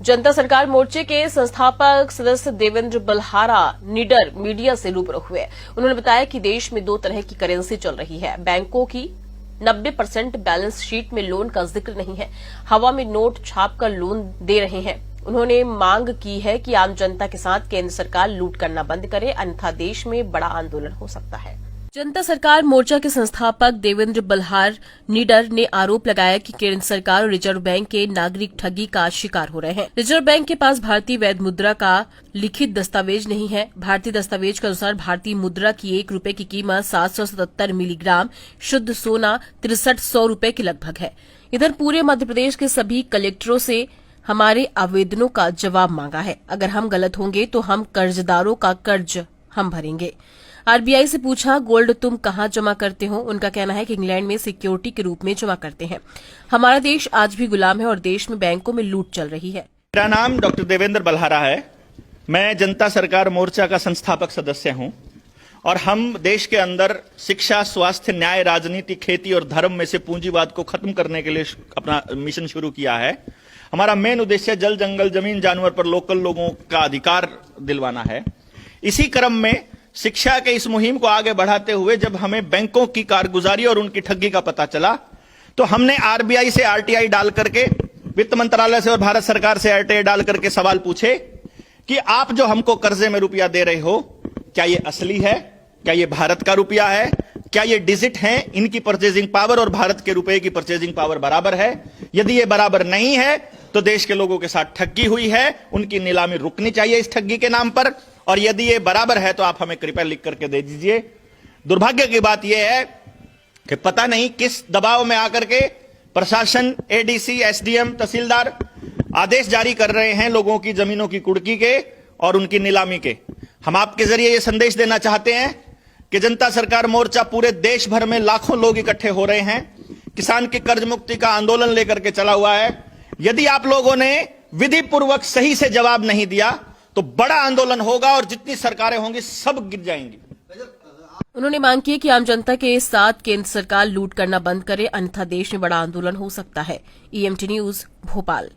जनता सरकार मोर्चे के संस्थापक सदस्य देवेंद्र बल्हारा निडर मीडिया से रूबरू हुए। उन्होंने बताया कि देश में दो तरह की करेंसी चल रही है। बैंकों की 90% बैलेंस शीट में लोन का जिक्र नहीं है, हवा में नोट छापकर लोन दे रहे हैं। उन्होंने मांग की है कि आम जनता के साथ केंद्र सरकार लूट करना बंद करे, अन्यथा देश में बड़ा आंदोलन हो सकता है। जनता सरकार मोर्चा के संस्थापक देवेंद्र बल्हार निडर ने आरोप लगाया कि केंद्र सरकार और रिजर्व बैंक के नागरिक ठगी का शिकार हो रहे हैं। रिजर्व बैंक के पास भारतीय वैध मुद्रा का लिखित दस्तावेज नहीं है। भारतीय दस्तावेज के अनुसार भारतीय मुद्रा की 1 रुपए की कीमत 777 मिलीग्राम शुद्ध सोना 6300 रुपए के लगभग है। इधर पूरे मध्य प्रदेश के सभी कलेक्टरों से हमारे आवेदनों का जवाब मांगा है। अगर हम गलत होंगे तो हम कर्जदारों का कर्ज हम भरेंगे। आरबीआई से पूछा, गोल्ड तुम कहां जमा करते हो? उनका कहना है कि इंग्लैंड में सिक्योरिटी के रूप में जमा करते हैं। हमारा देश आज भी गुलाम है और देश में बैंकों में लूट चल रही है। मेरा नाम डॉक्टर देवेंद्र बल्हारा है। मैं जनता सरकार मोर्चा का संस्थापक सदस्य हूं और हम देश के अंदर शिक्षा, स्वास्थ्य, न्याय, राजनीति, खेती और धर्म में से पूंजीवाद को खत्म करने के लिए अपना मिशन शुरू किया है। हमारा मेन उद्देश्य जल, जंगल, जमीन, जानवर पर लोकल लोगों का अधिकार दिलवाना है। इसी क्रम में शिक्षा के इस मुहिम को आगे बढ़ाते हुए जब हमें बैंकों की कारगुजारी और उनकी ठगी का पता चला तो हमने आरबीआई से आरटीआई डाल करके, वित्त मंत्रालय से और भारत सरकार से आरटीआई डाल करके सवाल पूछे कि आप जो हमको कर्जे में रुपया दे रहे हो, क्या ये असली है? क्या ये भारत का रुपया है? क्या ये डिजिट है? इनकी परचेजिंग पावर और भारत के रुपए की परचेजिंग पावर बराबर है? यदि ये बराबर नहीं है तो देश के लोगों के साथ ठगी हुई है, उनकी नीलामी रुकनी चाहिए इस ठगी के नाम पर। और यदि ये बराबर है तो आप हमें कृपया लिख करके दे दीजिए। दुर्भाग्य की बात यह है कि पता नहीं किस दबाव में आकर के प्रशासन, एडीसी, एसडीएम, तहसीलदार आदेश जारी कर रहे हैं लोगों की जमीनों की कुर्की के और उनकी नीलामी के। हम आपके जरिए यह संदेश देना चाहते हैं कि जनता सरकार मोर्चा पूरे देश भर में लाखों लोग इकट्ठे हो रहे हैं। किसान की कर्ज मुक्ति का आंदोलन लेकर के चला हुआ है। यदि आप लोगों ने विधि पूर्वक सही से जवाब नहीं दिया तो बड़ा आंदोलन होगा और जितनी सरकारें होंगी सब गिर जाएंगी। उन्होंने मांग की कि आम जनता के साथ केंद्र सरकार लूट करना बंद करे, अन्यथा देश में बड़ा आंदोलन हो सकता है। EMT news, Bhopal.